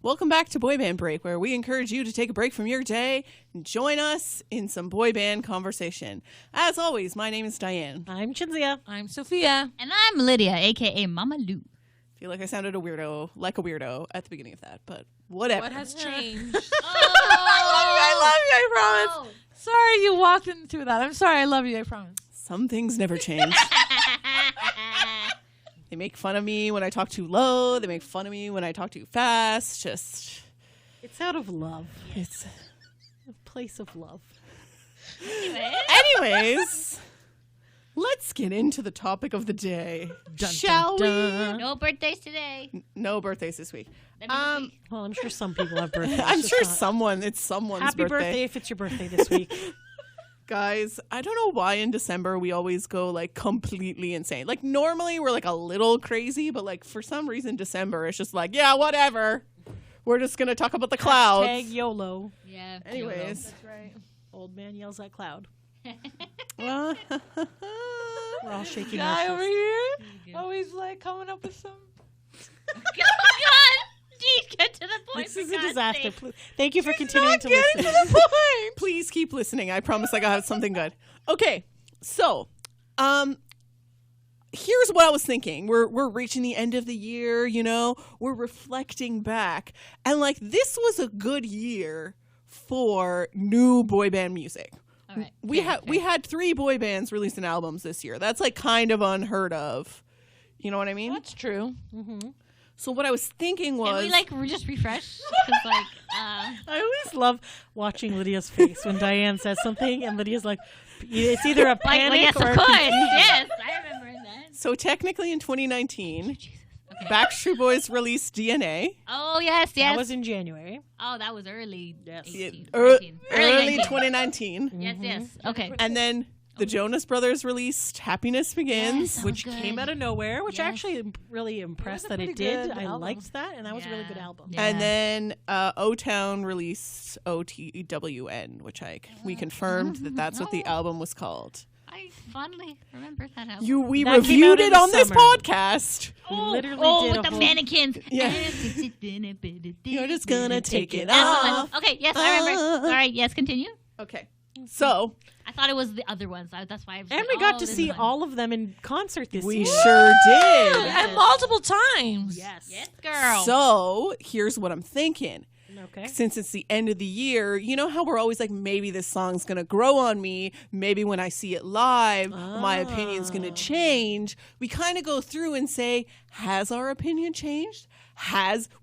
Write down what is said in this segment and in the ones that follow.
Welcome back to Boy Band Break, where we encourage you to take a break from your day and join us in some boy band conversation. As always, my name is Diane. I'm Chinzia. I'm Sophia. And I'm Lydia, a.k.a. Mama Lou. I feel like I sounded like a weirdo at the beginning of that, but whatever. What has changed? I love you, I promise. Sorry you walked into that. I'm sorry. I love you. I promise. Some things never change. They make fun of me when I talk too low. They make fun of me when I talk too fast. Just, It's out of love. it's... A place of love. Anyways, let's get into the topic of the day. Shall we? No birthdays today. No birthdays this week. Well, I'm sure some people have birthdays. I'm just sure not- it's someone's Happy birthday if it's your birthday this week. Guys, I don't know why in December we always go like completely insane. Like normally we're like a little crazy, but like for some reason December it's just like, yeah, whatever. We're just going to talk about the clouds. Hashtag YOLO. Yeah. Anyways. That's right. Old man yells at cloud. Well, We're all shaking Guy our over fists. here always like coming up with some. Oh, God. Jeez, get to the point. This for is a God's disaster. sake. Thank you for continuing to getting listen. to the point. Please keep listening. I promise I got something good. Okay. So, here's what I was thinking. We're reaching the end of the year, you know. We're reflecting back. And like this was a good year for new boy band music. All right. We Fair. had 3 boy bands releasing albums this year. That's like kind of unheard of. You know what I mean? That's true. So what I was thinking was Can we just refresh? Because I always love watching Lydia's face when Diane says something and Lydia's like, it's either a panic yes, or of course. Yes, I remember that. so technically in 2019, Jesus. Okay. Backstreet Boys released DNA. Oh, yes, yes. That was in January. Oh, that was early. Yes. 18, Early 19. Early 19. 2019. Yes, yes. Okay. And then the Jonas Brothers released Happiness Begins. Yes, Which good. came out of nowhere, which Yes. actually really impressed a that it pretty did. good I album. liked that, and that was a really good Yeah. album. Yeah. And then O-Town released OTWN, which we confirmed that that's what the album was called. I fondly remember that album. We That came reviewed out in it the on this summer. podcast. We literally did with a the whole- mannequins. Yeah. You're just gonna take it off. Excellent. Okay, yes, I remember. All right, yes, continue. Okay. So I thought it was the other ones. That's why I was And like, we got oh, to this see one. all of them in concert this we year. sure did. And multiple times. Yes. Yes, girl. So here's what I'm thinking. Okay. Since it's the end of the year, you know how we're always like, maybe this song's going to grow on me. Maybe when I see it live, my opinion's going to change. We kind of go through and say, has our opinion changed?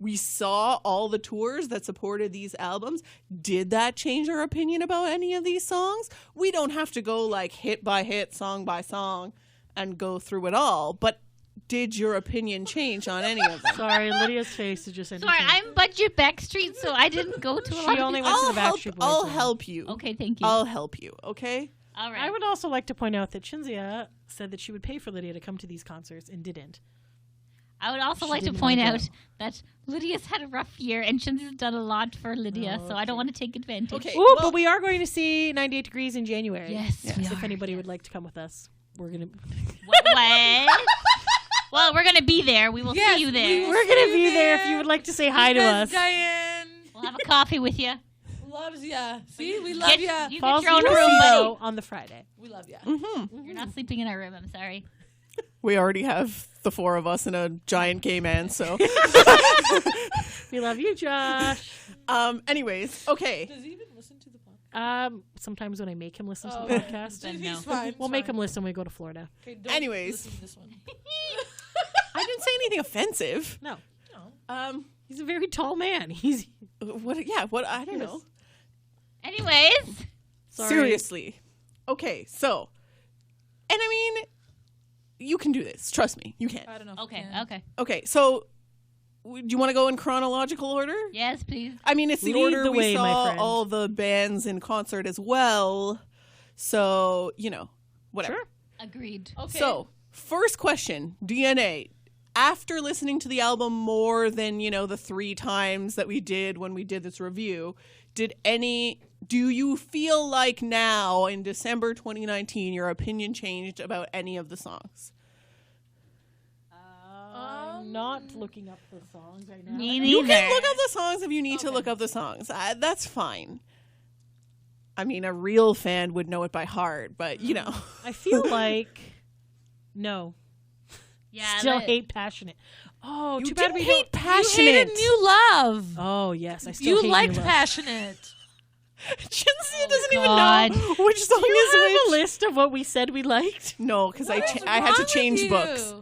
We saw all the tours that supported these albums. Did that change our opinion about any of these songs? We don't have to go like hit by hit, song by song and go through it all. But did your opinion change on any of them? Sorry, Lydia's face is just Sorry, entertaining. I'm budget Backstreet, so I didn't go to a lot She of only these- went to the Backstreet Boys. I'll one. help you. Okay, thank you. I'll help you, okay? All right. I would also like to point out that Chinzia said that she would pay for Lydia to come to these concerts and didn't. I would also She like to didn't point wanna out go. that Lydia's had a rough year, and Shinzi's done a lot for Lydia, so I don't want to take advantage. Okay. Ooh, well- but we are going to see 98 Degrees in January. Yes, we So if are, anybody yes. would like to come with us, we're going to... What? Well, we're gonna be there. We will Yes, see you we there. will. We're going to See you be there if there. you would like to say hi to Because us. Diane We'll have a coffee with you. loves ya. See, we love Get, ya. you Falls get your own in room, Casino buddy. on the Friday. We love ya. You're not sleeping in our room. I'm sorry. We already have the 4 of us and a giant gay man, so. We love you, Josh. Anyways, okay. Does he even listen to the podcast? Sometimes when I make him listen to Oh. the podcast, Then He's no. fine. we'll make him listen when we go to Florida. Okay, don't Anyways. listen to this one. I didn't say anything offensive. No. No. He's a very tall man. He's I don't know. Anyways, sorry. Seriously. Okay, so. And I mean, you can do this. Trust me, you can. I don't know. if okay, we can. okay. Okay, so. Do you want to go in chronological order? Yes, please. I mean, it's the Lead order the we way, my saw friend. all the bands in concert as well. So, whatever. Sure. Agreed. Okay. So, first question, DNA. After listening to the album more than, the 3 times that we did when we did this review, do you feel like now in December 2019 your opinion changed about any of the songs? I'm not looking up the songs right now. Me neither. You can look up the songs if you need to look up the songs. That's fine. I mean, a real fan would know it by heart, but you know. I feel like no. Yeah, Still hate Passionate. Oh, You too bad we hate don't. Passionate. You hated New Love. Oh yes, I still You hate liked New Love. Passionate. Chinzia doesn't God. even know which song Do you is have which. a list of what we said we liked? No, because I What's had to wrong with change you? books.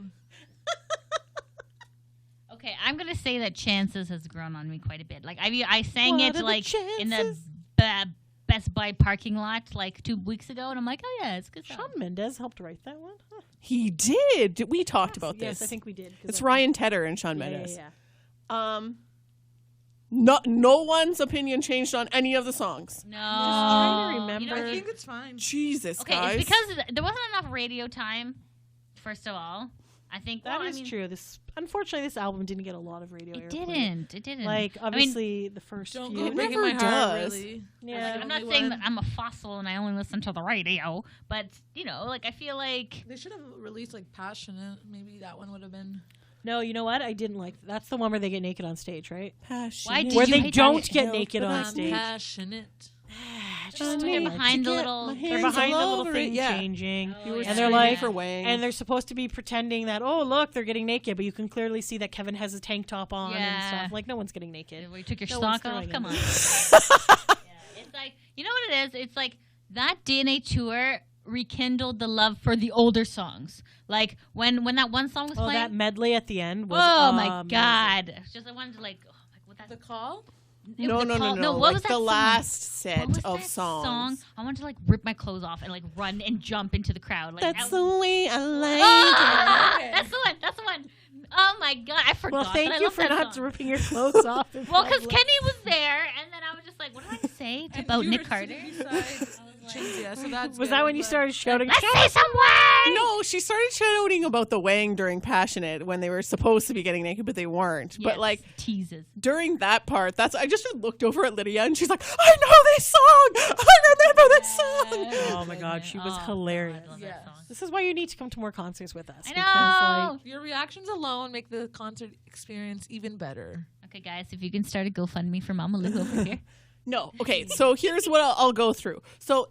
Okay, I'm gonna say that Chances has grown on me quite a bit. Like I sang What it are the like in the chances? Best Buy parking lot like 2 weeks ago, and I'm like, oh yeah, it's a good. Shawn Song. Mendes helped write that one. Huh. He did. We talked about Yes, this. I think we did. 'Cause It's I Ryan Tedder and Shawn think- Mendes. Yeah. No one's opinion changed on any of the songs. No, trying to You remember. know, I think it's fine. Jesus, okay, guys. it's because there wasn't enough radio time. First of all, I think That well, is I mean, true. Unfortunately, this album didn't get a lot of radio It airplay. didn't. Like, obviously, the first Don't few. go breaking never my heart, does. really. Yeah. I'm not Only saying one. that I'm a fossil and I only listen to the radio, but you know, like I feel like They should have released like Passionate. Maybe that one would have been. No, you know what? I didn't like. That's the one where they get naked on stage, right? Passionate. Why did Where you they hate don't that? get naked on I'm stage. passionate. Just they're to behind to the get little. my They're hands behind the all little over thing it, yeah. changing. Oh, You were yeah. And they're screaming like- for Wang. And they're supposed to be pretending that, oh, look, they're getting naked, but you can clearly see that Kevin has a tank top on and Yeah. stuff. Like, no one's getting naked. Where you took your No one's sock off. throwing Come it. on. Yeah, it's like you know what it is. It's like that DNA tour rekindled the love for the older songs. Like when that one song was Oh, playing. that medley at the end was Oh my amazing. god! It's just I wanted to like, oh, like what that. The Call? No. What Like was that the song? last What set was of that songs. song? I wanted to like rip my clothes off and like run and jump into the crowd. Like That's that the way I like Ah! Okay. That's the one. That's the one. Oh my god! I forgot. Well, that thank I you love for that not song. ripping your clothes off. in Well, because public. Kenny was there, and then I was just like, "What did I say And about you Nick were Carter?" sitting beside Chinzia, so that's Was good, that when you but- started shouting? Let's say some words. No, she started shouting about the Wang during Passionate when they were supposed to be getting naked, but they weren't. But Yes, like teases. during that part, I just looked over at Lydia and she's like, I know this song! I remember this song! Oh my god, she was Oh, hilarious. God, I love Yes. that song. This is why you need to come to more concerts with us. I because, know. Your reactions alone make the concert experience even better. Okay, guys, if you can start a GoFundMe for Mama Lou over here. No, okay, so here's what I'll go through. So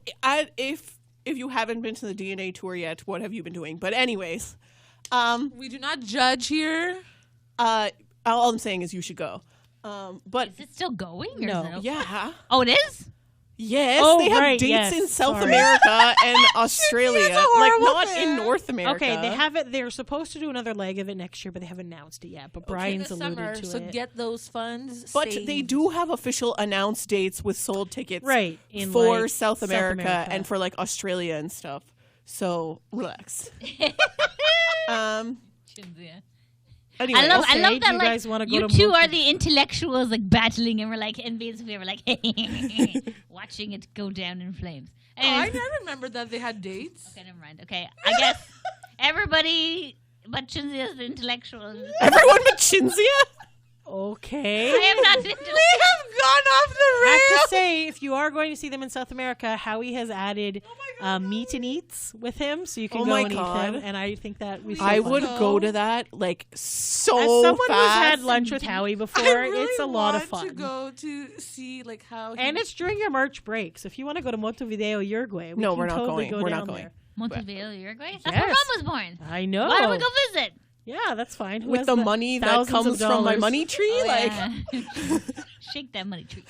if you haven't been to the DNA tour yet, what have you been doing? But anyways, We do not judge here. all I'm saying is you should go. But Is it still going? Or No. Is it over? yeah. Oh, it is? Yes, Oh, they have right, dates yes, in South sorry. America and Australia. Like horrible not fan. in North America. Okay, they have it. They're supposed to do another leg of it next year, but they haven't announced it yet. But Brian's in the alluded summer, to so it. get those funds. But saved. they do have official announced dates with sold tickets right in for like, South America, America. and for like Australia and stuff. So relax. Anyway, I love Okay, that do you like guys wanna go you to two Monkey- are the intellectuals like battling and we're like envious of you. We're like watching it go down in flames. Oh, I Anyways, never remembered that they had dates. okay, never mind. Okay, I guess everybody but Chinzia is the intellectual. everyone but Chinzia. Okay. I am not the We intellectual. have gone off the I have rails. to say, if you are going to see them in South America, Howie has added meet and eats with him, so you can Oh go my and eat God. them. And I think that we. I should would fun. go to that like so As someone who's fast. had lunch with Howie before, I really it's a lot of want fun. to go to see like how. And it's during your March break, so if you want to go to Montevideo, Uruguay, we No, can we're not totally going. Go We're down not going. there. Montevideo, Uruguay. That's Yes. where Mom was born. I know. Why don't we go visit? Yeah, that's fine. Who with has the money that thousands of comes from my dollars? money tree. like, Yeah. Shake that money tree.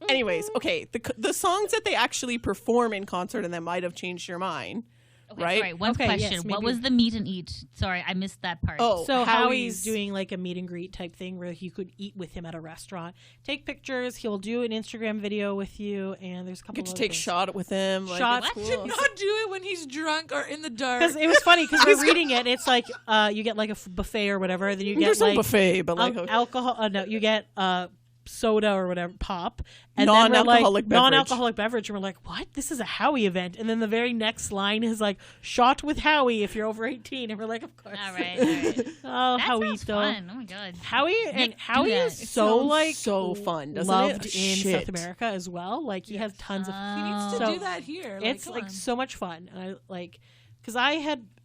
anyways, okay. The songs that they actually perform in concert and that might have changed your mind. Okay, Right? sorry. One Okay, question. yes, What maybe- was the meet and eat? Sorry, I missed that part. Oh, So Howie's doing like a meet and greet type thing where you could eat with him at a restaurant, take pictures. He'll do an Instagram video with you, and there's a couple. get to other take things. shot with him. Like, Shots. it's Should cool. not do it when he's drunk or in the dark. Because it was funny because we're reading it. It's like you get like a buffet or whatever. Then you get There's no like buffet, but like okay. alcohol. No, you get soda or whatever, pop, and then we're Non-alcoholic like, beverage. non-alcoholic beverage, and we're like, what? This is a Howie event. And then the very next line is like, shot with Howie if you're over 18, and we're like, of course. All right. All right. Oh, That Howie sounds though. fun. Oh my god. Howie and Nick, do Howie that. is It so sounds like so fun, doesn't loved it? in Shit. South America as well. Like he has tons of. he needs to So do that here. It's come like on. so much fun. And I like Because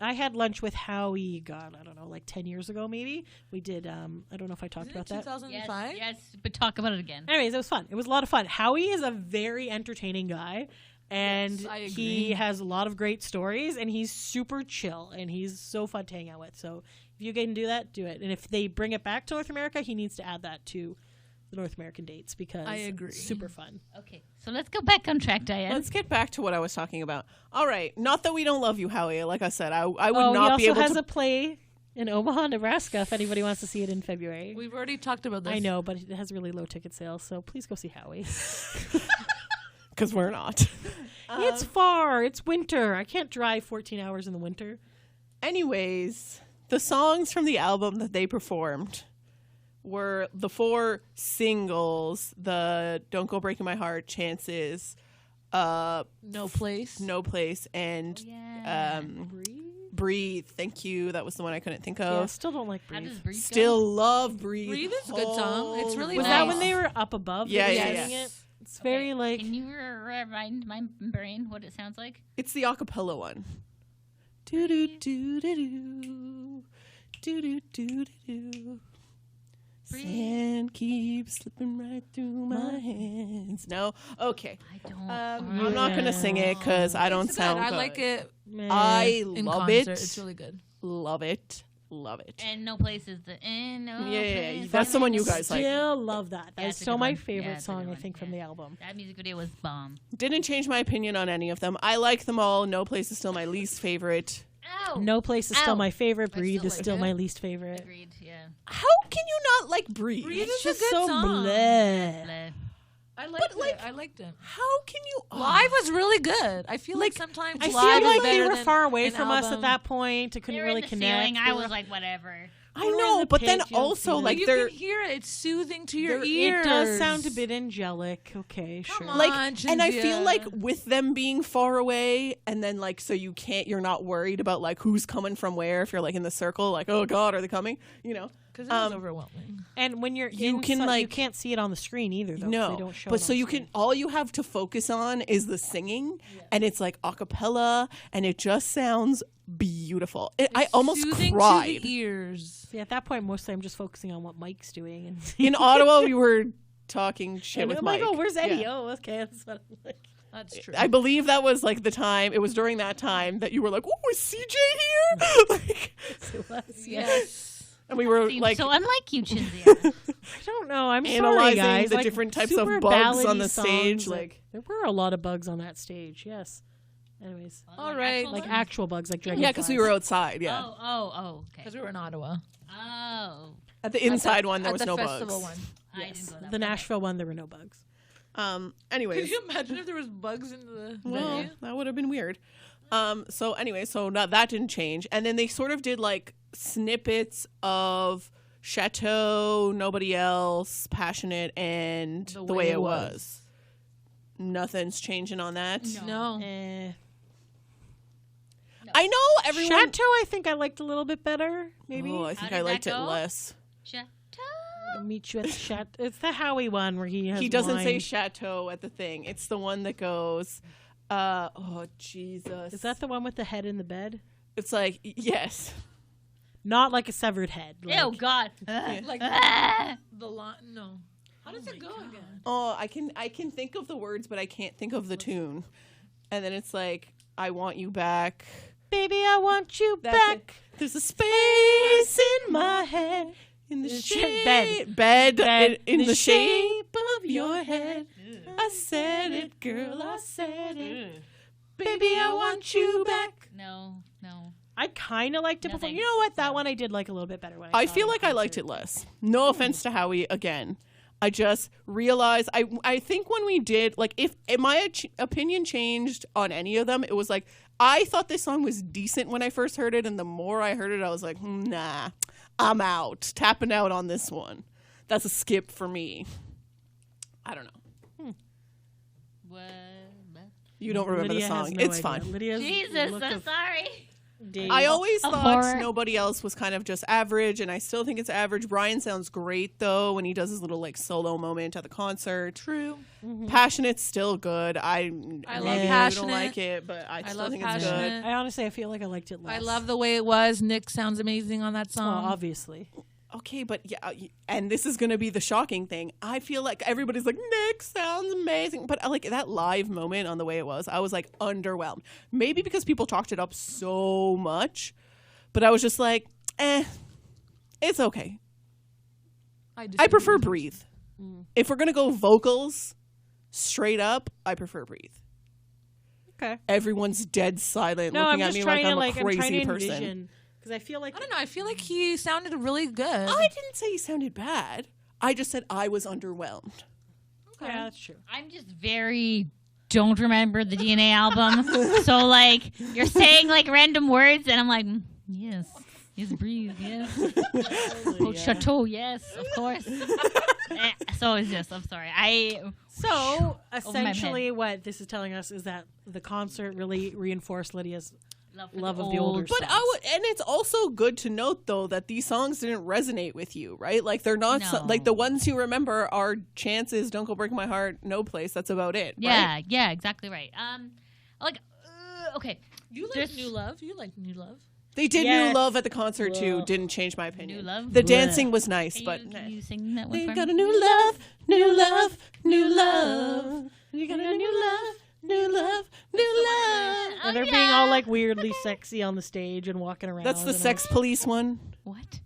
I had lunch with Howie, God, I don't know, like 10 years ago maybe. We did, I don't know if I talked about that. 2005? Yes, but talk about it again. Anyways, it was fun. It was a lot of fun. Howie is a very entertaining guy. And Yes, I agree. he has a lot of great stories, and he's super chill, and he's so fun to hang out with. So if you can do that, do it. And if they bring it back to North America, he needs to add that to the North American dates because I agree. it's super fun. Okay, so let's go back on track, Diane. Let's get back to what I was talking about. All right. Not that we don't love you, Howie. Like I said, I would he not be also able has to. a play in Omaha, Nebraska, if anybody wants to see it in February. We've already talked about this. I know, but it has really low ticket sales, so please go see Howie. Because we're not. It's far. It's winter. I can't drive 14 hours in the winter. Anyways, the songs from the album that they performed were the 4 singles: the "Don't Go Breaking My Heart," "Chances," No Place. "No Place," and Yeah. "Breathe." Thank you. That was the one I couldn't think Yeah, of. still don't like How Breathe. does Breathe go? Still love "Breathe." Breathe is a good song. It's really Was nice. that when they were up above? Yeah, they were yeah, singing yeah. it? It's very like. Can you remind my brain what it sounds like? It's the acapella one. Do do do do do do do do do. Sand keeps slipping right through my hands. No, okay. I don't. I'm not gonna sing it because I don't It's good. sound I good. like it meh. I in love concert. it. It's really good. Love it. Love it. And No Place is the and no Yeah, place that's is the one you guys like. Still love that. Yeah, That's it's a still good my one. favorite Yeah, it's a good song, I one. think, from Yeah. the album. That music video was bomb. Didn't change my opinion on any of them. I like them all. No Place is still my least favorite. Ow. No Place is still Ow. my favorite. I Breathe still is like still it. my least favorite. Agreed. Yeah. How can you not like Breathe? Breathe It's is a just good so song. bleh. Bleh. I liked it. I liked it. How can you? Live was really good. I feel like sometimes I live feel is like they better were than far away an from us at album. that point. I couldn't They were really in the connect. ceiling. They I were- was like, whatever. I We're in know, the but then pitch, you don't also see like you they're can hear it. It's soothing to your There- ears. It does sound a bit angelic. Okay, Come sure. on. like, and I Cynthia. feel like with them being far away, and then like so you're not worried about like who's coming from where. If you're like in the circle, like oh god, are they coming? You know. because it was overwhelming. And when you're You inside, can, you like- can't see it on the screen either. Though, 'cause No, they don't show but it so on you screen. can all you have to focus on is the singing, and it's like a cappella, and it just sounds beautiful. I almost Soothing cried. to the ears. See, at that point, mostly I'm just focusing on what Mike's doing. And In Ottawa, we were talking shit and with I'm Mike. like, oh, where's Eddie? Yeah. Oh, okay. That's what I'm like. That's true. I believe that was like the time. It was during that time that you were like, "Oh, is CJ here?" like, It was, yeah. yes. and we were Seems like so unlike you, Chinzia. I don't know. I'm sorry, analyzing guys. the Like, different types of super bugs on ballady the stage. songs, Like, there were a lot of bugs on that stage. Yes. Anyways, All right. Actual like bugs? actual bugs, like dragonflies. yeah, because we were outside. Yeah, Oh, okay. Because we were in Ottawa. Oh, at the inside one, there At was the no festival bugs. one. I didn't go that The far. Nashville one, there were no bugs. Anyways, Could you imagine if there was bugs in the well, venue? that would have been weird. So anyway, so that didn't change, and then they sort of did like snippets of Chateau, Nobody Else, Passionate, and The Way It Was. Nothing's changing on that. No. Eh. I know everyone. Chateau, I think I liked a little bit better. Maybe. Oh, I How think did I liked that it go? less. Chateau. I'll meet you at the Chateau. It's the Howie one where he has He doesn't say wine. Chateau at the thing. It's the one that goes, oh Jesus. Is that the one with the head in the bed? It's like yes. Not like a severed head. Like, Oh God. Like Ah. the line. No. How does it go again? Oh, I can think of the words, but I can't think of the tune. And then it's like, I want you back. Baby, I want you That's back. it. There's a space in my head. In the The shade. bed. Bed. In the shape shape of your head. I said it, girl. I said it. Baby, I want you back. No. I kind of liked it No, before. thanks. You know what? That one I did like a little bit better. When I saw feel it like in I liked concert. it less. No offense to Howie again. I just realized I think when we did like if my opinion changed on any of them, it was like I thought this song was decent when I first heard it, and the more I heard it, I was like, nah, I'm out, tapping out on this one. That's a skip for me. I don't know. What? You don't remember Lydia the has song. no It's idea. fine. Lydia's Jesus, look I'm of- sorry. Dave. I always Of thought horror. nobody else was kind of just average, and I still think it's average. Brian sounds great though when he does his little like solo moment at the concert. True. Passionate's still good. I love maybe you Passionate. don't like it, but I still love think it's Passionate. good. I honestly, I feel like I liked it less. I love the way it was. Nick sounds amazing on that Well, song. obviously. Okay, but yeah, and this is gonna be the shocking thing. I feel like everybody's like, Nick sounds amazing, but like that live moment on the way it was, I was like underwhelmed. Maybe because people talked it up so much, but I was just like, it's okay. I prefer Breathe. If we're gonna go vocals, straight up, I prefer Breathe. Okay. Everyone's dead silent, No, looking I'm at just me trying like to I'm a I'm trying crazy to person. envision because I feel like I don't know. I feel like he sounded really good. I didn't say he sounded bad. I just said I was underwhelmed. yeah, that's true. I'm just very don't remember the DNA album. So like you're saying like random words and I'm like, yes, breathe, yes. Oh, Chateau, yes, of course. So it's just, I'm sorry. So my essentially, what this is telling us is that the concert really reinforced Lydia's love of the old- older But songs. and it's also good to note though that these songs didn't resonate with you, right? Like they're not No. like the ones you remember are Chances, Don't Go Break My Heart, No Place. That's about it. Yeah, right? yeah, exactly right. Okay. You like There's- New Love? You like New Love? They did Yes. New Love at the concert too. Ugh. Didn't change my opinion. New Love? The Bleh. dancing was nice, Can but you, sing that one they for got me? a new love, new love, new love. You got a new love, new love, new love. and they're being all like weirdly sexy on the stage and walking around. That's the and Sex Police one. What?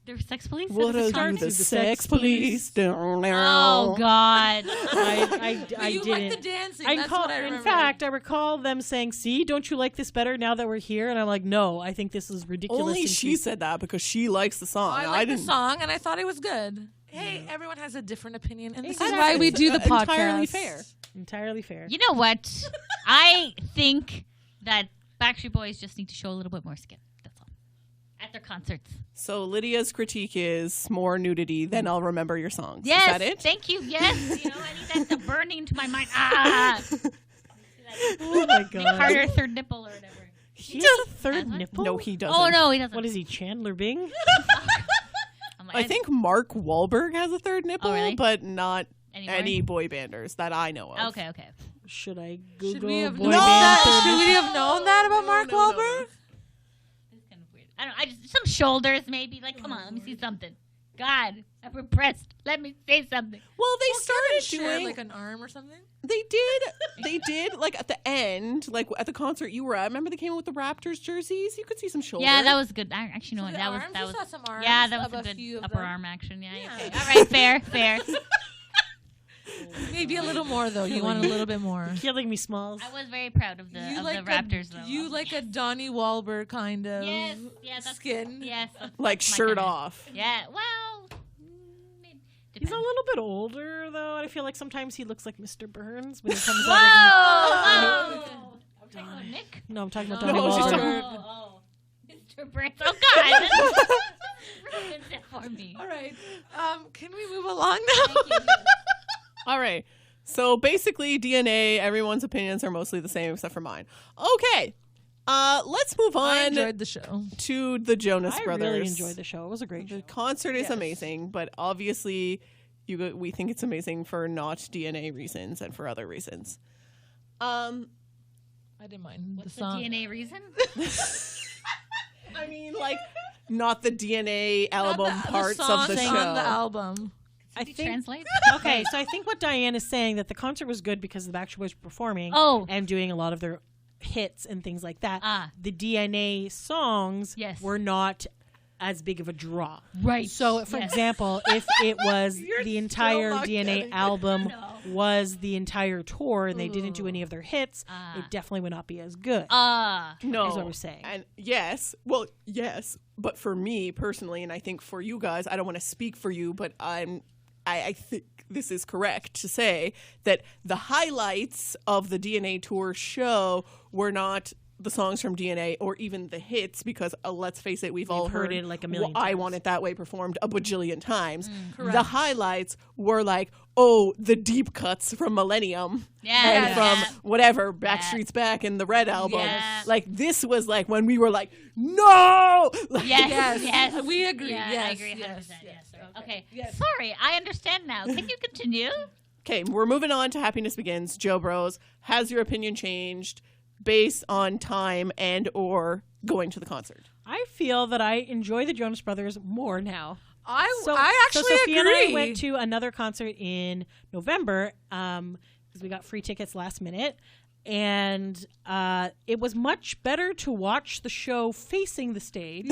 They're sex police? What At are the you, concert? the The Sex Sex Police? Oh, God. I you didn't. like the dancing. That's what I remember. In fact, I recall them saying, "See, don't you like this better now that we're here?" And I'm like, "No, I think this is ridiculous." Only and she too- said that because she likes the song. I like the didn't. song, and I thought it was good. Hey, everyone has a different opinion, and this is Exactly. why we do the podcast. Entirely fair. entirely fair. You know what? I think that Backstreet Boys just need to show a little bit more skin. That's all. At their concerts. So Lydia's critique is more nudity, then I'll remember your songs. Yes. Is that it? Thank you. Yes. You know, I need that to burn into my mind. Ah. Oh my Nick god, Carter, third nipple or whatever. he has a third What? nipple. No, he doesn't. Oh, no, he doesn't. What is he, Chandler Bing? I'm like, I think Mark Wahlberg has a third nipple, really? but not Anymore? any boy banders that I know of. Okay. Should I Google Should we have boy known band that? third Should we have known that about Mark no, Wahlberg? It's kind of weird. I just some shoulders maybe. Like, come on, let me see something. God, I'm repressed. Let me say something. Well, they started Share doing like an arm or something. They did like at the end, like at the concert you were at. Remember they came out with the Raptors jerseys? You could see some shoulder. Yeah, that was good. I actually know So what the that was. arms? That You was saw some arms yeah, that was of a a good few of upper them. arm action. Yeah. Yeah. Okay. All right, fair. Maybe a little more though. You want a little bit more. Killing me, Smalls. I was very proud of the Raptors though. You like a Donnie Wahlberg kind of yes, that's skin. Yes, like that's my shirt kinda- off. Yeah, well, He's a little bit older though. I feel like sometimes he looks like Mr. Burns when he comes Whoa! out of. Whoa! I'm talking about Nick. No, I'm talking about No, Donnie she's Wahlberg. talking- Oh, Mr. Burns. Oh God, ruins it for me. All right. Can we move along now? Thank you. All right. So basically DNA, everyone's opinions are mostly the same except for mine. Okay. Let's move I on enjoyed the show. to the Jonas I Brothers. really enjoyed the show. It was a great show. The concert is Yes. amazing, but obviously we think it's amazing for not DNA reasons and for other reasons. I didn't mind What's the the song. DNA reason? I mean, like, not the DNA album parts of the songs show. on the album. I Did you think. translate? Okay, so I think what Diane is saying that the concert was good because the Backstreet Boys were performing Oh. and doing a lot of their hits and things like that. Ah. The DNA songs Yes. were not as big of a draw. Right. So, for Yes. example, if it was the entire not DNA getting it. album No. was the entire tour and they didn't do any of their hits, Ah. it definitely would not be as good. No, is what we're saying. And yes, but for me personally, and I think for you guys, I don't want to speak for you, but I think this is correct to say that the highlights of the DNA tour show were not the songs from DNA or even the hits, because let's face it, we've all heard it like a million I times. Want It That Way performed a bajillion times. The highlights were like, oh, the deep cuts from Millennium and from whatever, Backstreet's Back and the Red album. Yes. Like, this was like when we were like, no! Like, Yes. We agree. Yeah, Yes, I agree 100%. yes, Yes. yes. Okay. Yes. Sorry, I understand now. Can you continue? Okay, we're moving on to Happiness Begins. Joe Bros, has your opinion changed based on time and or going to the concert? I feel that I enjoy the Jonas Brothers more now. I So actually Sophia agree. and I went to another concert in November because we got free tickets last minute. And it was much better to watch the show facing the stage.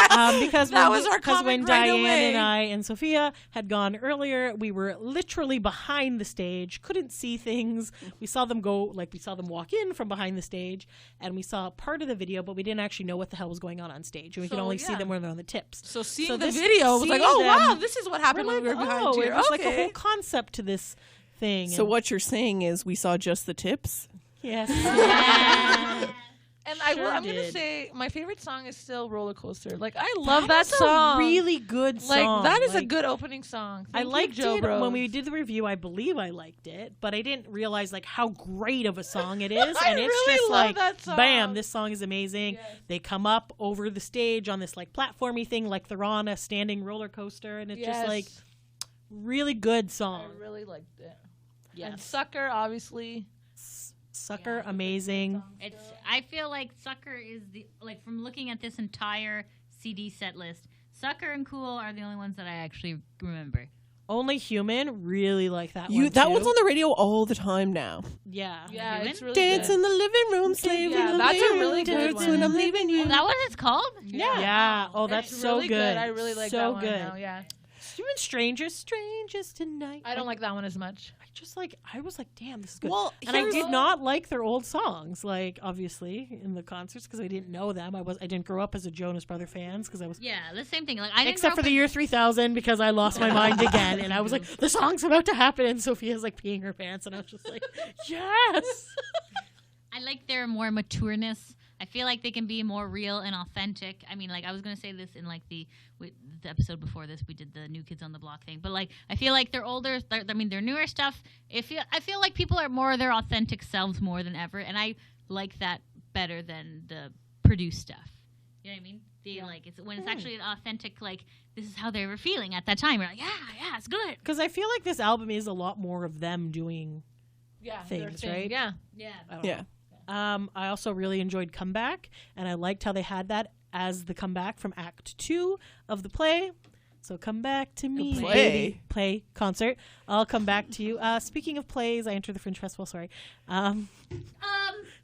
Because That was our because when comment right Diane away. and I and Sophia had gone earlier, we were literally behind the stage, couldn't see things. We saw them we saw them walk in from behind the stage, and we saw part of the video, but we didn't actually know what the hell was going on stage. And we could So, only see yeah. them when they're on the tips. So seeing So the this- video was like, seeing oh them- wow, this is what happened when we were behind you. It was like a Okay. whole concept to this thing. So and- what you're saying is we saw just the tips? Yes. And Sure I'm gonna did. say my favorite song is still Roller Coaster. Like I love that is a song. really good song. like that is a Like, good opening song. I Thank you, liked Joe it Bros. when we did the review. I believe I liked it, but I didn't realize like how great of a song it is. I And it's really just love like, that song. bam, this song is amazing. Yes. They come up over the stage on this like platformy thing, like they're on a standing roller coaster, and it's just like really good I song. really liked it. Yes. And Sucker, obviously. Sucker, amazing. It's. I feel like Sucker is from looking at this entire CD set list, Sucker and Cool are the only ones that I actually remember. Only Human, really like that one. That too. one's on the radio all the time now. Yeah. Yeah, Human? it's really Dance good. in the living room, slave Yeah, in the that's a living really room, good dance one. when I'm leaving you. Is that what it's called? Yeah. Oh, that's It's so really good. I really like so that one good. now, yeah. Even Strangers Tonight. I don't like that one as much. I was like, damn, this is good. Well, and I here's- did not like their old songs, like obviously in the concerts because I didn't know them. I didn't grow up as a Jonas Brother fans because I was. Yeah, the same thing. Like I didn't Except grow for the up year 3000 because I lost my mind again and I was like, the song's about to happen and Sophia's like peeing her pants and I was just like, yes. I like their more matureness. I feel like they can be more real and authentic. I mean, like I was gonna say this in like the episode before this, we did the New Kids on the Block thing. But like, I feel like their newer stuff. I feel like people are more their authentic selves more than ever, and I like that better than the produced stuff. You know what I mean? When it's actually an authentic, like this is how they were feeling at that time. You're like, yeah, it's good. Because I feel like this album is a lot more of them doing Yeah, things, their thing. right? Yeah. Yeah. I don't know. Yeah. I also really enjoyed Comeback, and I liked how they had that as the comeback from Act 2 of the play. So come back to me, play. baby. Play concert. I'll come back to you. Speaking of plays, I entered the Fringe Festival. Sorry.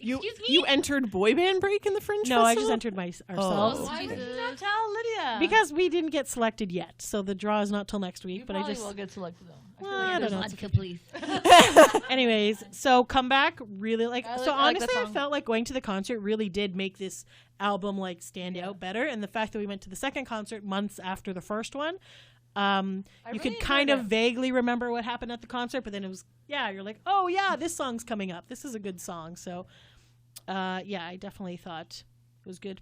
You Excuse me. you entered boy band break in the Fringe No, I Festival? just entered ourselves. Oh, Why did you Jesus. not tell Lydia? Because we didn't get selected yet, so the draw is not till next week. you but I probably just, will get selected though. I feel Well, like I there's don't know. lots Vodka, please. anyways, so Comeback really like. I So like that honestly, I song. felt like going to the concert really did make this album like stand out better, and the fact that we went to the second concert months after the first one. You really could kind enjoyed of it. vaguely remember what happened at the concert, but then it was you're like, oh yeah, this song's coming up. This is a good song. So, I definitely thought it was good.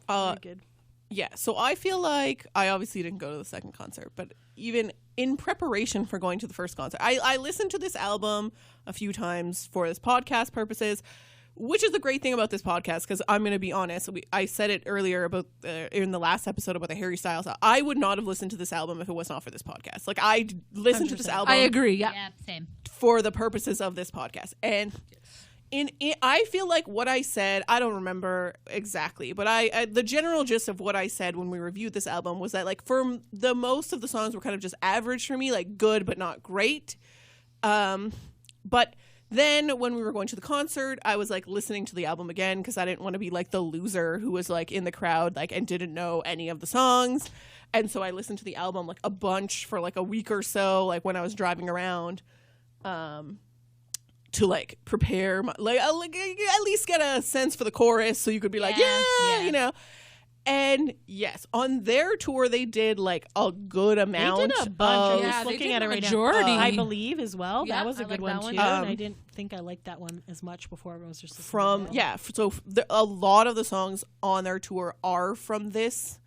Really good. Yeah, so I feel like I obviously didn't go to the second concert, but even in preparation for going to the first concert, I listened to this album a few times for this podcast purposes, which is the great thing about this podcast, because I'm going to be honest. I said it earlier about in the last episode about the Harry Styles. I would not have listened to this album if it was not for this podcast. Like, I listened to this 100%. album I agree. Yeah. Yeah, same. for the purposes of this podcast. And I feel like what I said, I don't remember exactly, but I the general gist of what I said when we reviewed this album was that, like, for the most of the songs were kind of just average for me, like good but not great. But then when we were going to the concert, I was like listening to the album again because I didn't want to be like the loser who was like in the crowd like and didn't know any of the songs. And so I listened to the album like a bunch for like a week or so, like when I was driving around. To like prepare my, like at least get a sense for the chorus so you could be like, Yeah. you know. And yes, on their tour they did like a good amount. They did a bunch. Yeah, I'm they looking did at a it right majority. now. I believe as well. Yeah, that was a I good like one that one. too. And I didn't think I liked that one as much before. I was just listening from to it. yeah. So a lot of the songs on their tour are from this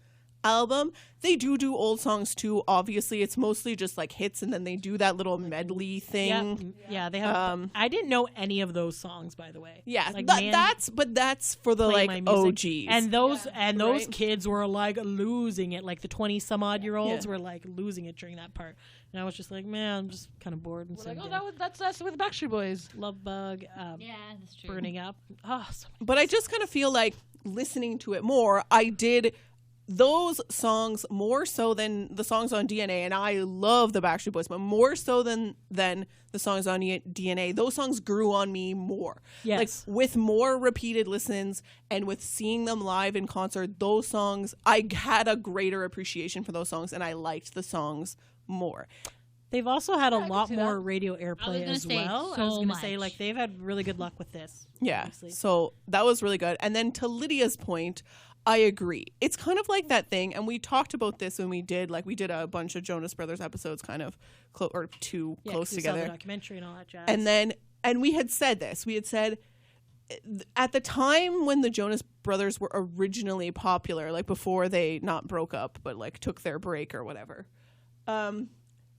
album. They do old songs too. Obviously, it's mostly just like hits, and then they do that little medley thing. Yeah, they have. I didn't know any of those songs, by the way. Yeah, Like, that's for the Play like My Music. OGs. And those Right. kids were like losing it. Like the 20 some odd year olds Yeah. were like losing it during that part. And I was just like, man, I'm just kind of bored. And We're so like, oh, yeah. that's us with Backstreet Boys. Love Bug, Yeah, that's true. Burning Up. Oh, so many. But I just kind of feel like listening to it more, I did those songs more so than the songs on DNA, and I love the Backstreet Boys, but more so than the songs on DNA, those songs grew on me more. Yes. Like with more repeated listens and with seeing them live in concert, those songs, I had a greater appreciation for those songs, and I liked the songs more. They've also had a can lot see more that. radio I was airplay gonna as say well. I so was going to say, much. like, they've had really good luck with this. Yeah. Obviously. So that was really good. And then to Lydia's point, I agree. It's kind of like that thing, and we talked about this when we did a bunch of Jonas Brothers episodes kind of close Yeah, close 'cause we saw the together. documentary and all that jazz. And we had said this. We had said at the time when the Jonas Brothers were originally popular, like before they not broke up, but like took their break or whatever,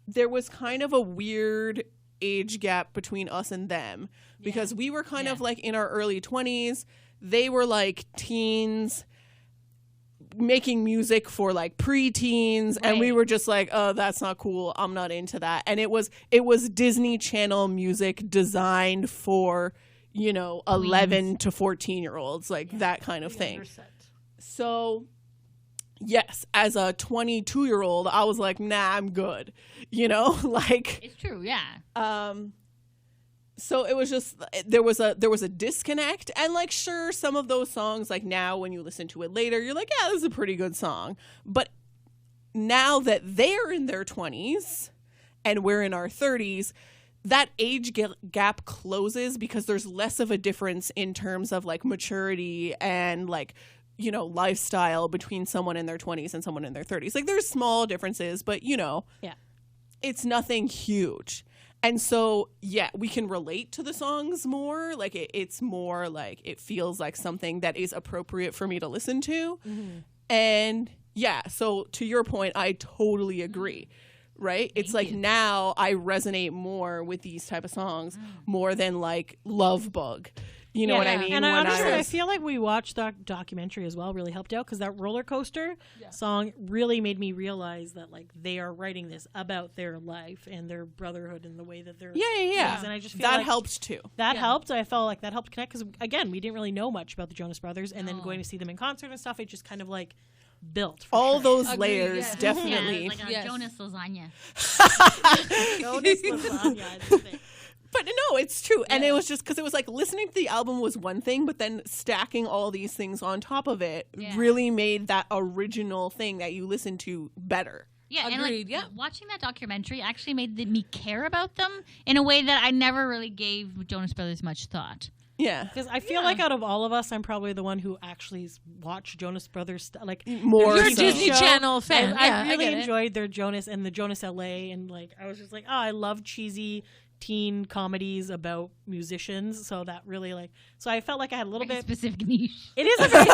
there was kind of a weird age gap between us and them because we were kind of like in our early 20s. They were like teens making music for like preteens, and we Right. were just like, oh, that's not cool, I'm not into that. And it was Disney Channel music designed for 11 to 14-year-olds, like that kind of thing. So yes, as a 22-year-old, I was like, nah, I'm good, like It's true, yeah. so it was just there was a disconnect, and like sure, some of those songs, like now when you listen to it later, you're like, yeah, this is a pretty good song. But now that they're in their 20s and we're in our 30s, that age gap closes because there's less of a difference in terms of like maturity and like lifestyle between someone in their 20s and someone in their 30s. Like there's small differences, but yeah. it's nothing huge. And so, yeah, we can relate to the songs more. Like, it's more like it feels like something that is appropriate for me to listen to. Mm-hmm. And, yeah, so to your point, I totally agree, right? It's like now I resonate more with these type of songs more than, like, Love Bug. You know what I mean? And When I feel like we watched that documentary as well really helped out because that roller coaster song really made me realize that like they are writing this about their life and their brotherhood and the way that they're Yeah. And I just feel that like helped too. that helped. I felt like that helped connect because again we didn't really know much about the Jonas Brothers and then going to see them in concert and stuff, it just kind of like built for All sure. those Agreed, layers, yeah. definitely. Yeah, like a Yes. Jonas lasagna. Jonas lasagna, I think. But no, it's true. And it was just because it was like listening to the album was one thing, but then stacking all these things on top of it really made that original thing that you listened to better. Yeah, Agreed, and like yeah. watching that documentary actually made me care about them in a way that I never really gave Jonas Brothers much thought. Yeah. Because I feel like out of all of us, I'm probably the one who actually watched Jonas Brothers like More You're a so. Disney show, Channel fan. and Yeah, I really get it. enjoyed their Jonas and the Jonas LA, and like I was just like, oh, I love cheesy teen comedies about musicians. So that really so I felt like I had a little Very bit. specific niche. It is a very,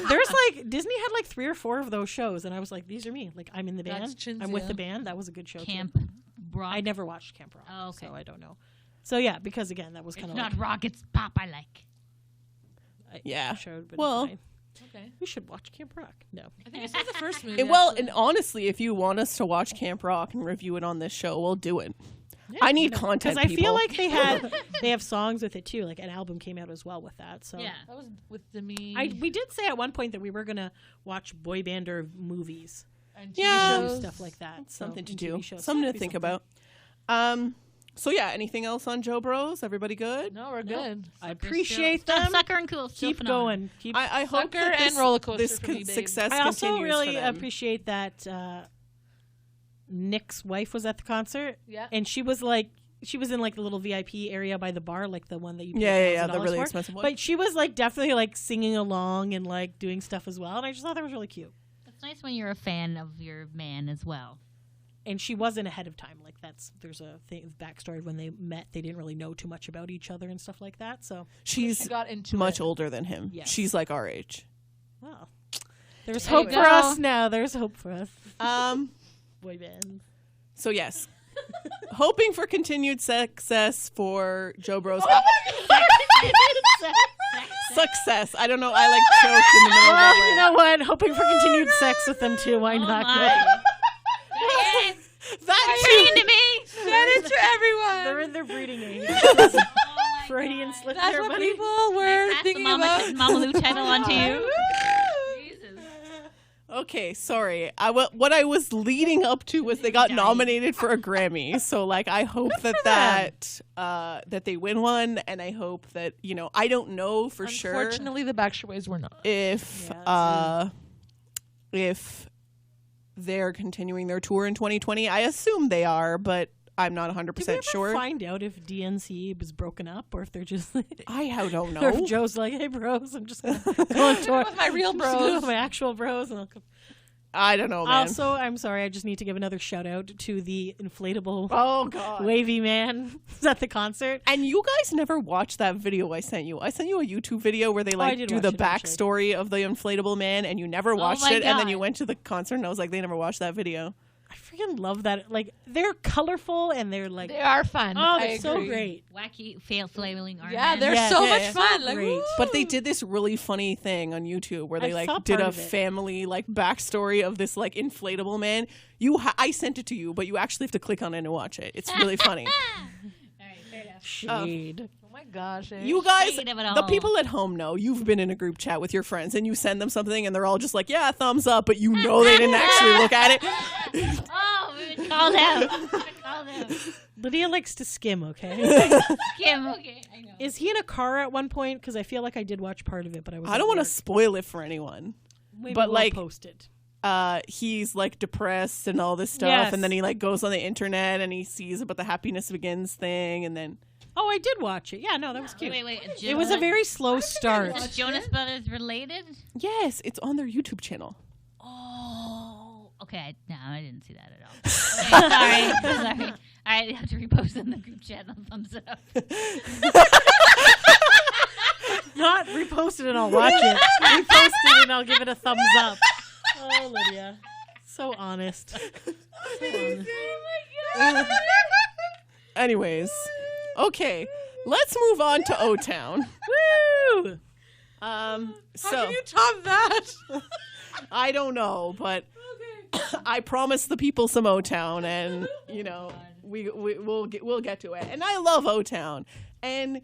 there's like Disney had like 3 or 4 of those shows, and I was like, these are me. Like I'm in the band. That's Chinzia. I'm with the band. That was a good show. too. Camp rock. I never watched Camp Rock. Oh, okay. So I don't know. So yeah, because again, that was It's kind of not like rock, it's pop I like. Yeah. showed, but Well, it's fine. Okay. We should watch Camp Rock. No. I think I saw the first movie. Well, actually. and honestly, if you want us to watch Camp Rock and review it on this show, we'll do it. I need content, Because I feel people. like they have songs with it too. Like an album came out as well with that. So Yeah. that was with Demi. we did say at one point that we were gonna watch boy band or movies, and TV Yeah. do shows. stuff like that. So, something to and do, TV shows. something So to that'd be think something. about. So yeah, anything else on Joe Bros? Everybody good? No, we're good. I appreciate them. Sucker and Cool. Still Keep phenomenal. going. Keep. I hope Sucker that and this, roller coaster this for me, babe. success I also continues really for them. appreciate that Nick's wife was at the concert. Yeah. And she was like she was in like the little VIP area by the bar, like the one that you pay Yeah, the $1,000 really for. expensive one. But she was like definitely like singing along and like doing stuff as well, and I just thought that was really cute. It's nice when you're a fan of your man as well. And she wasn't ahead of time. Like there's a thing backstory when they met. They didn't really know too much about each other and stuff like that. So She's She got into much it. older than him. Yes. She's like our age. well, there's There you hope for go. us now. There's hope for us. Boy band. So yes, hoping for continued success for Joe Bros. Success. I don't know. I like choked in the middle of Well, that you word. know what? Hoping for continued sex with them too. Why not? my. That Turning too. into me. Send it to everyone. They're in their breeding age. Oh my Freudian God. slip That's there, what buddy. people were Pass the thinking Mama, about. Mama Lou title onto you. Jesus. Okay, sorry. What I was leading up to was they got nominated for a Grammy. So like, I hope that they win one, and I hope that I don't know for sure Unfortunately, the Backstreet Boys were not. if they're continuing their tour in 2020. I assume they are, but I'm not 100% Did we ever sure. find out if DNC was broken up or if they're just I don't or if know. Joe's like, hey bros, I'm just gonna go on tour With my real I'm just gonna go bros. with my actual bros, and I'll come. I don't know, man. Also, I'm sorry, I just need to give another shout out to the inflatable Oh god. wavy man at the concert. And you guys never watched that video I sent you. I sent you a YouTube video where they I like did do watch the it, actually. backstory of the inflatable man, and you never watched my it, and then God. you went to the concert, and I was like, they never watched that video. I freaking love that. Like, they're colorful and they're like, They are fun. oh, I they're so agree. great. Wacky, flailing arm. Yeah, they're Yeah, so yeah, much yeah. fun. Like, Great. woo. But they did this really funny thing on YouTube where they I saw like did part a of it. family like backstory of this like inflatable man. I sent it to you, but you actually have to click on it and watch it. It's really funny. All right, fair enough. Shade. Oh my gosh. eh? You guys, Shade of it the all. people at home know you've been in a group chat with your friends and you send them something and they're all just like, yeah, thumbs up, but you know they didn't actually look at it. Oh, we've been called out. We've been called out. Lydia likes to skim, okay? Kim, okay, I know. Is he in a car at one point? Because I feel like I did watch part of it, but I was I don't want to spoil it for anyone. but, we'll like, post it. He's like depressed and all this stuff, Yes. and then he like goes on the internet and he sees about the Happiness Begins thing, and then Oh, I did watch it. Yeah, no, that was cute. Wait. It was a very slow start. Is Jonas Brothers related? yes, it's on their YouTube channel. Oh, okay. No, I didn't see that at all. Okay, sorry. I have to repost in the group chat and thumbs it up. Not repost it and I'll watch it. Repost it and I'll give it a thumbs up. Oh, Lydia. So honest. So honest. Anyways, okay, let's move on to O-Town. Woo! How So can you top that? I don't know, but I promised the people some O-Town, and we'll get to it. And I love O-Town, and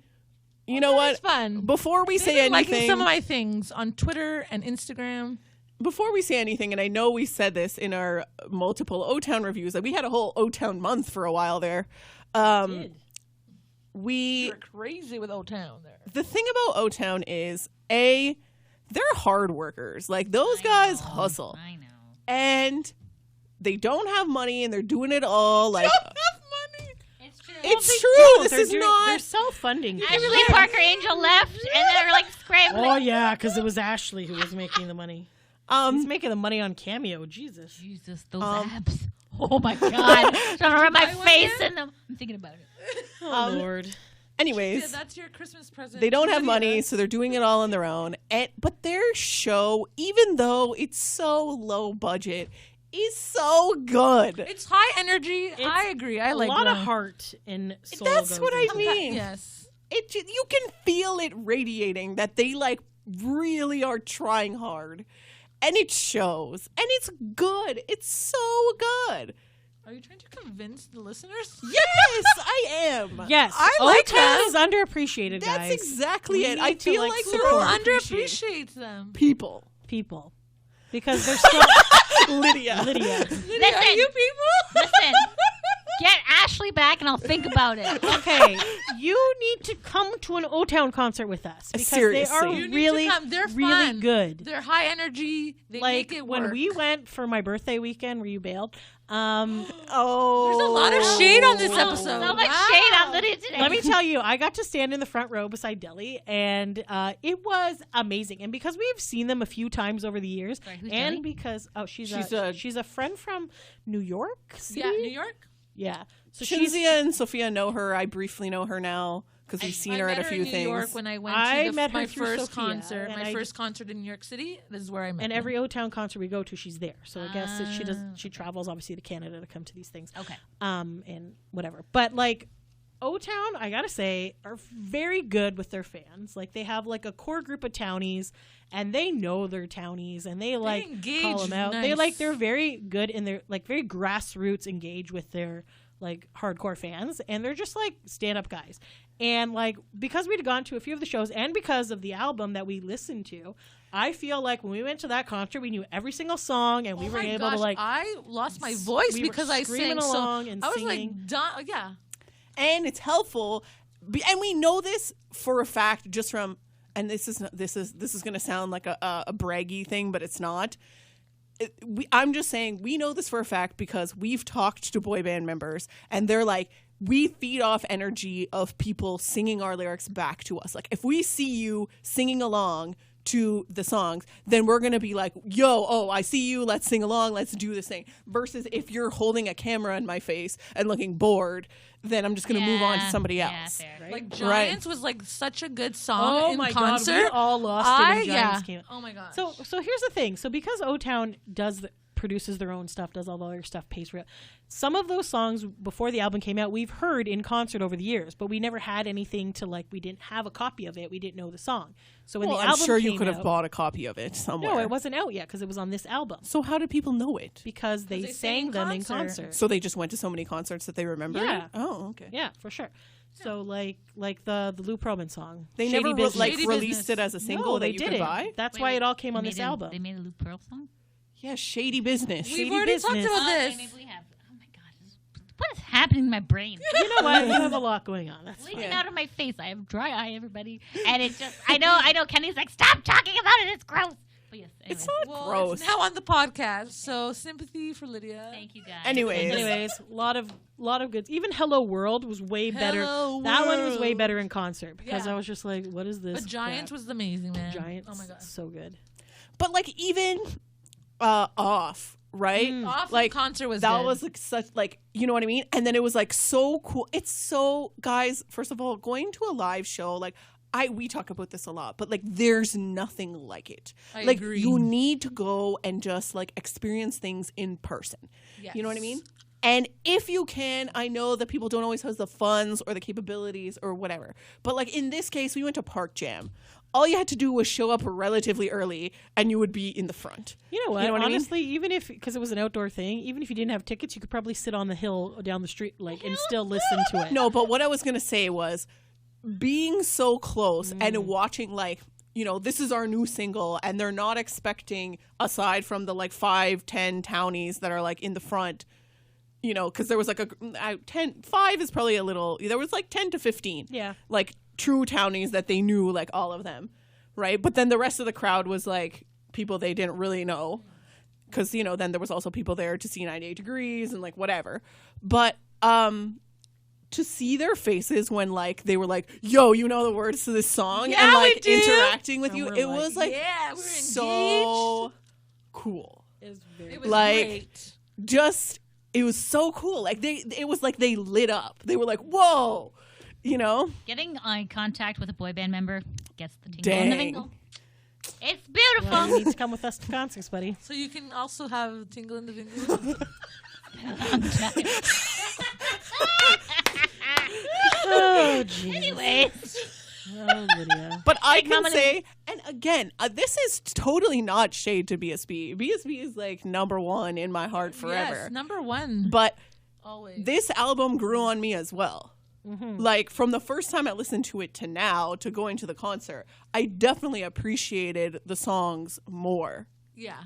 you know It's what? fun. Before we They've say been liking anything, some of my things on Twitter and Instagram. before we say anything, and I know we said this in our multiple O-Town reviews, like we had a whole O-Town month for a while there. You're crazy with O Town there. The thing about O-Town is, they're hard workers. Like those guys hustle, I know. and they don't have money, and they're doing it all like. It's true. It's true. This They're is They're not. self-funding. Ashley Parker Angel left, and they were like scrambling. Oh, yeah, because it was Ashley who was making the money. He's making the money on Cameo. Jesus. Jesus, those abs. Oh my God. Trying to rub my face in them. I'm thinking about it. Oh, Lord. Anyways, That's your Christmas present. they don't to have Lydia. money, so they're doing it all on their own. But their show, even though it's so low budget, is so good. It's high energy. I agree. I like a lot of them. heart and soul. That's goes what I into it. mean. Yes. You can feel it radiating that they like really are trying hard, and it shows, and it's good. It's so good. Are you trying to convince the listeners? Yes, I am. Yes, I like O-Town them. is underappreciated, That's guys. exactly We it. need I to, feel like, like Who they're support. underappreciated underappreciate them? people. People, because they're still Lydia. Lydia. Lydia, Listen. are you people? Listen. Get Ashley back and I'll think about it. Okay, you need to come to an O-Town concert with us because Seriously. they are You need really, to come. They're really fun. good. They're high energy. They Like make it when work. we went for my birthday weekend, where you bailed. Oh, There's a lot of shade on this episode. So much shade on the today. Let me tell you, I got to stand in the front row beside Deli, and it was amazing. And because we've seen them a few times over the years, Sorry, who's and Deli? because she's She's a friend from New York City. Yeah, New York. Yeah. So Shinzia and Sophia know her. I briefly know her now because we've seen her at a few in New things. York when I went I to met her my through first Sophia, concert. and My I- first concert in New York City. This is where I met. And them. every O-Town concert we go to, she's there. So I guess that she travels obviously to Canada to come to these things. Okay. And whatever. But like O-Town, I gotta say, are very good with their fans. Like they have like a core group of townies, and they know their townies, and they like engage call them out. nice. They're very good in their like very grassroots engage with their like hardcore fans, and they're just like stand-up guys. And like because we'd gone to a few of the shows, and because of the album that we listened to, I feel like when we went to that concert, we knew every single song, and we were my able gosh, to like. I lost my voice we were because I screaming sang along so. and I was singing. like, done. Yeah. And it's helpful, and we know this for a fact just from. And this is going to sound like a braggy thing, but it's not. I'm just saying we know this for a fact because we've talked to boy band members, and they're like, we feed off energy of people singing our lyrics back to us. Like if we see you singing along to the songs, then we're going to be like, yo, oh, I see you. Let's sing along. Let's do this thing. Versus if you're holding a camera in my face and looking bored, then I'm just going to move on to somebody else. Fair. Right? Like Giants was like such a good song Oh in my concert. god, we all lost it when Giants came out. Oh my god. So here's the thing. So because O-Town produces their own stuff, does all the other stuff, pays for it. Some of those songs before the album came out, we've heard in concert over the years, but we never had anything to like. We didn't have a copy of it. We didn't know the song. So when Well, the I'm album sure came you could have out- bought a copy of it somewhere. No, it wasn't out yet because it was on this album. So how do people know it? Because they sang them in concert. So they just went to so many concerts that they remember Yeah. it? Oh, okay. Yeah, for sure. So like the Lou Pearlman song. They Shady never Business. Shady released Business. it as a single No, that they you did could it. buy? That's Wait, why wait, it all came they on this made a- album. They made a Luke Pearl song? Yeah, Shady Business. We've Shady already Business. talked about Okay, this. maybe we have. Oh my god. What is happening in my brain? You know what? You have a lot going on. That's Leaking fine. out of my face. I have dry eye, everybody. And it's just, I know. Kenny's like, stop talking about it. It's gross. But yes, anyway. It's not Well, gross. it's now on the podcast, so sympathy for Lydia. Thank you guys. Anyways. A lot of goods. Even Hello World was way better. Hello That one was way World. better in concert because Yeah. I was just like, what is this? But Giants crap? was amazing, man. Giants. Oh my god. So good. But like even off, right? Off like concert was that good. was like such like you know what I mean? And then it was like so cool. It's so guys, first of all, going to a live show, like we talk about this a lot, but like there's nothing like it. I like agree. you need to go and just like experience things in person. You know what I Yes. mean? And if you can, I know that people don't always have the funds or the capabilities or whatever. But like in this case, we went to Park Jam. All you had to do was show up relatively early and you would be in the front. You know what? I mean? Honestly, even if because it was an outdoor thing, even if you didn't have tickets, you could probably sit on the hill down the street, like, and still listen to it. No, but what I was going to say was being so close and watching like, you know, this is our new single and they're not expecting, aside from the like 5-10 townies that are like in the front, you know, because there was like 5 is probably a little, there was like 10 to 15. Yeah. Like true townies that they knew, like all of them. Right. But then the rest of the crowd was like people they didn't really know. Because, you know, then there was also people there to see 98 Degrees and like whatever. But to see their faces when like they were like, yo, you know the words to this song, Yeah, and we like do. interacting with And you, we're it like, was like yeah, we're so cool. It was very It was like- great. Just it was so cool. Like it was like they lit up. They were like, whoa, you know? Getting eye contact with a boy band member gets the tingle in the Dang. vingle. It's beautiful. well, you need to come with us to concerts, buddy. So you can also have Tingle in the Vingle. Oh, jeez. Anyways, Oh, Lydia. But I can Mama say, and again, this is totally not shade to BSB. BSB is like number one in my heart forever. Yes, number one. But Always. this album grew on me as well. Like from the first time I listened to it to now to going to the concert, I definitely appreciated the songs more. Yeah.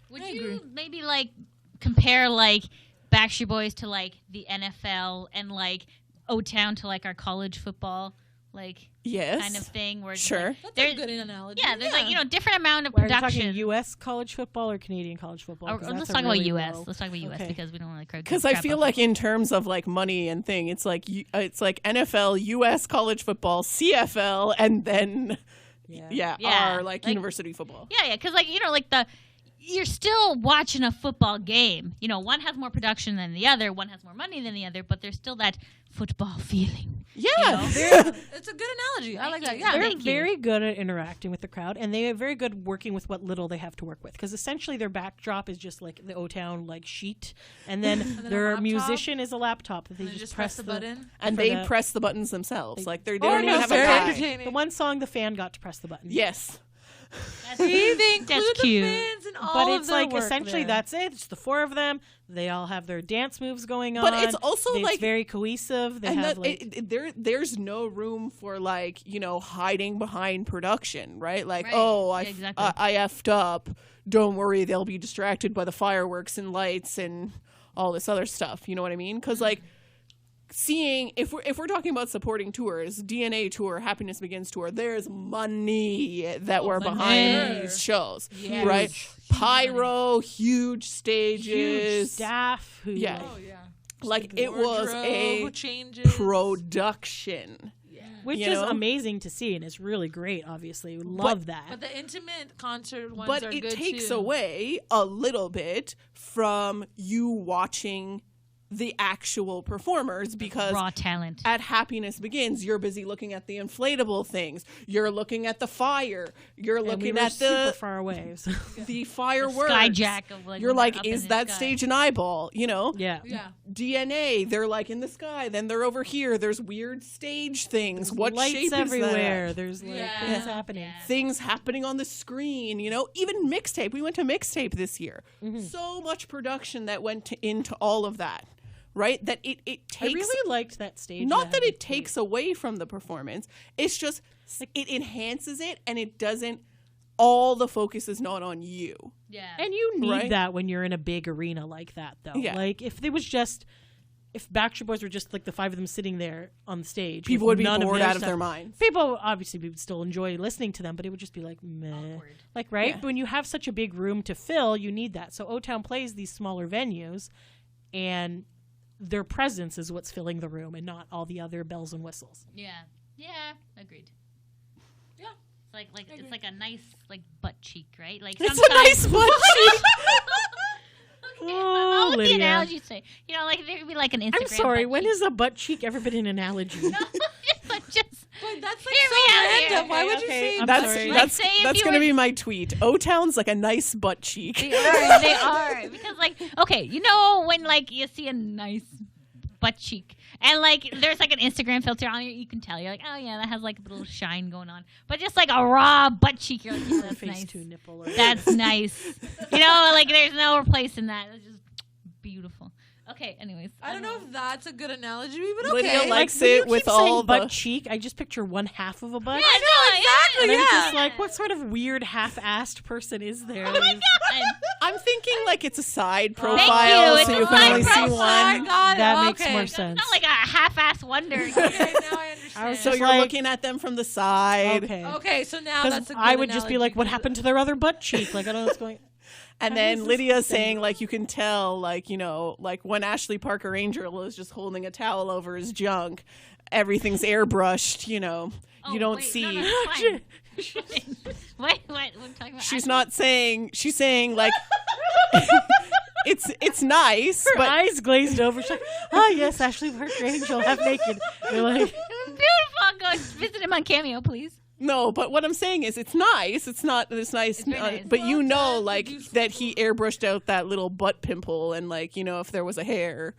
would I you agree. maybe like compare like Backstreet Boys to like the NFL and like O-Town to like our college football like Yes. kind of thing where it's Sure. like, That's there's a good analogy. yeah, there's like, you know, different amount of Are you production. talking U.S. college football or Canadian college football? Or 'Cause let's that's a talk about really U.S. low- Let's talk about U.S. Okay. because we don't want to Because I feel like in terms of like money and thing, it's like NFL, U.S. college football, CFL, and then Yeah. Yeah. our like university football. yeah, because like you know, like you're still watching a football game. You know, one has more production than the other, one has more money than the other, but there's still that football feeling. Yeah. It's a good analogy. I like that. Yeah. They're Thank you. very good at interacting with the crowd, and they are very good working with what little they have to work with. Because essentially, their backdrop is just like the O-Town like sheet, and then then a their laptop. musician is a laptop that they And then just press the button. And for they the- press the buttons themselves. Like they Oh, don't no, even have a very guy. entertaining. The one song the fan got to press the button. Yes. See, they include That's the cute. fans and all But of it's their like work essentially there. that's it. It's the four of them. They all have their dance moves going on. But it's also, It's like- very cohesive. They And have that, like there's no room for like, you know, hiding behind production, right? Like, Right. oh, Yeah, exactly. I effed up. Don't worry, they'll be distracted by the fireworks and lights and all this other stuff. You know what I mean? Because like seeing if we're talking about supporting tours, DNA tour, Happiness Begins tour, there's money that we're behind money. these shows, Yes. right? Huge Pyro, huge stages, huge staff who Yeah. Oh yeah. like it was a Wardrobe changes. production. which you is know? amazing to see and it's really great. Obviously, we love that. But the intimate concert ones But are it good takes too. away a little bit from you watching the actual performers because raw talent. at Happiness Begins, you're busy looking at the inflatable things. You're looking at the fire. You're And we looking were at super the far away. So. the fireworks. Skyjack of like You're when they're like, up is in the that sky. stage an eyeball? You know? Yeah. Yeah. DNA, they're like in the sky, then they're over here. There's weird stage things. What lights shape everywhere. is that? There's like Yeah. things happening. Things happening on the screen, you know, even mixtape. We went to mixtape this year. Mm-hmm. So much production that went into all of that, right? That it I takes, really liked that stage. not that had it with takes away from the performance. It's just, it enhances it and it doesn't, all the focus is not on you. Yeah. And you need Right? that when you're in a big arena like that, though. Yeah. Like, if there was just, if Backstreet Boys were just like the five of them sitting there on the stage, People with would be none bored their out of stuff- their minds. People obviously would still enjoy listening to them, but it would just be like meh. Awkward. Like, right? Yeah. But when you have such a big room to fill, you need that. So O-Town plays these smaller venues, and their presence is what's filling the room, and not all the other bells and whistles. Yeah. Yeah. Agreed. Yeah. It's like a nice like butt cheek, right? Like It's a sometimes nice butt cheek. Oh, what would the Lydia. analogy say? You know, like there would be like an Instagram. I'm sorry. butt When cheek. has a butt cheek ever been an analogy? but just But that's like Hear so me out here. random. Why would you Okay, say I'm that? sorry. Like, That's say if that's you gonna were- be my tweet. O-Town's like a nice butt cheek. they are because like okay, you know when like you see a nice butt cheek and like there's like an Instagram filter on it, you can tell you're like, oh yeah, that has like a little shine going on. But just like a raw butt cheek, you're like, yeah, that's Face nice. to nipple. Or That's nice. You know, like there's no replacing that. It's just beautiful. Okay, anyways. I don't know if that's a good analogy, but Lydia okay. likes when you it with keep saying all butt the. cheek, I just picture one half of a butt. Yeah, no, exactly, And I'm yeah. just like, what sort of weird half-assed person is there? that is- I'm thinking like it's a side you, profile, it's so a you can side only see profile. one. God, that makes okay. more sense. Not like a half-ass wonder. Okay, now I understand. I was So just you're like- looking at them from the side, Okay. Okay, so now Because that's a good I would just be like, analogy. what happened to their other butt cheek? Like, I don't know what's going. and How then does this Lydia's thing- saying like you can tell like you know like when Ashley Parker Angel is just holding a towel over his junk, everything's airbrushed. You know, you don't see. No, it's fine. What I'm talking about? She's not saying. She's saying like. It's nice, Her but eyes glazed over. She's like, oh yes, Ashley Parker Angel, half naked. You're like, Beautiful. Go visit him on Cameo, please. no. But what I'm saying is, it's nice. It's not this nice, It's very nice. but you Well know, done. like Useful. that he airbrushed out that little butt pimple, and like you know, if there was a hair.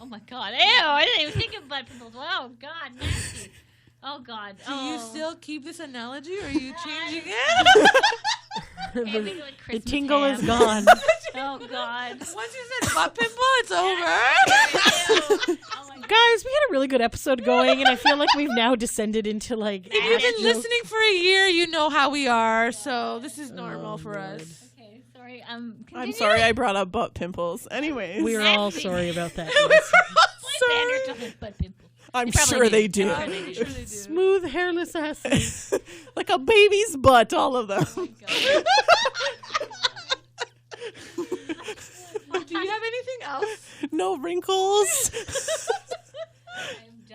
Oh my god. Ew, I didn't even think of butt pimples. Oh god, nasty. Oh god. Do you Oh. still keep this analogy, or are you changing it? Okay, maybe like the Christmas tingle ham. is gone. Oh god. Once you said butt pimple, it's over. Ew. Oh my god. Guys, we had a really good episode going, and I feel like we've now descended into like. If you've been ass jokes. listening for a year, you know how we are, so this is normal for us. Okay, sorry Sorry. I'm Continue. sorry I brought up butt pimples. Anyways, We're all Nasty. sorry about that. We're yes. all Banders sorry. don't have butt pimples. I'm They probably sure they do. I'm sure they do. Smooth, hairless asses. Like a baby's butt, all of them. Oh my God. Do you have anything else? No wrinkles.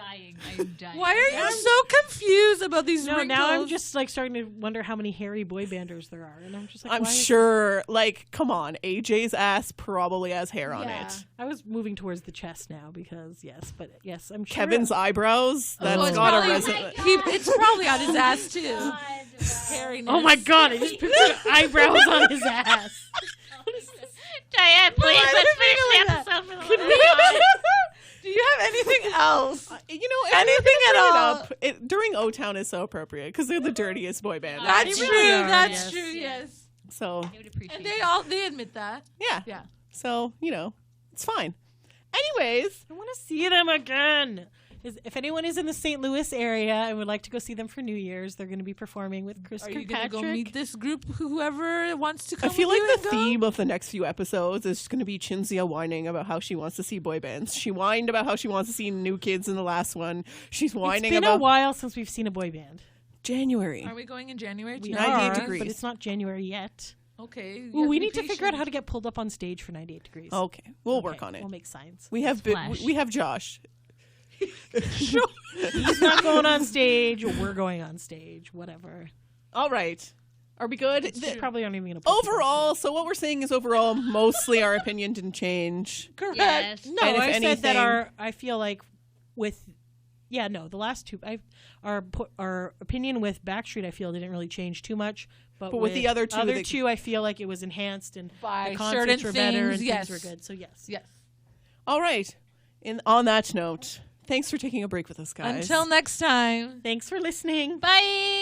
I am dying. Why are you so confused about these No, wrinkles? now I'm just like starting to wonder how many hairy boy banders there are, and I'm just like, I'm why is- sure, like, come on. AJ's ass probably has hair on Yeah. it. I was moving towards the chest now because yes, but yes, I'm sure. Kevin's eyebrows, that's Well, it's got a probably- resident. It's probably on his ass too. Hairiness. Oh my god! I just pictured eyebrows on his ass. Diane, please, Why let's did finish I the think episode for the love of God. Do you have anything else? You know, if Anything we're at gonna bring all. it up, during O-Town is so appropriate because they're the dirtiest boy band. That's They true. really are, That's yes. true. Yes. So, I would appreciate And that. they admit that. yeah. Yeah. So, it's fine. Anyways, I want to see them again. If anyone is in the St. Louis area and would like to go see them for New Year's, they're going to be performing with Chris Are you gonna Kirkpatrick. go meet this group? Whoever wants to come. I feel with like you the and go? theme of the next few episodes is going to be Chinzia whining about how she wants to see boy bands. She whined about how she wants to see New Kids in the last one. She's It's whining been about a while since we've seen a boy band. January. Are we going in January? We too? 98 are, degrees. but it's not January yet. Okay. you Ooh, have we be need to figure out patient. how to get pulled up on stage for 98 degrees. Okay, we'll Okay, work on it. We'll make signs. We have Splash. we have Josh. He's not going on stage, or we're going on stage. Whatever. All right. Are we good? They probably aren't even going to. Overall, so what we're saying is overall, mostly our opinion didn't change. Correct. Yes. No, And if I said anything- that I feel like with, the last two, our opinion with Backstreet, I feel didn't really change too much. But with the other two, they- I feel like it was enhanced and By the concerts certain were better things, and yes. things were good. So yes. Yes. All right. On that note, thanks for taking a break with us, guys. Until next time. Thanks for listening. Bye.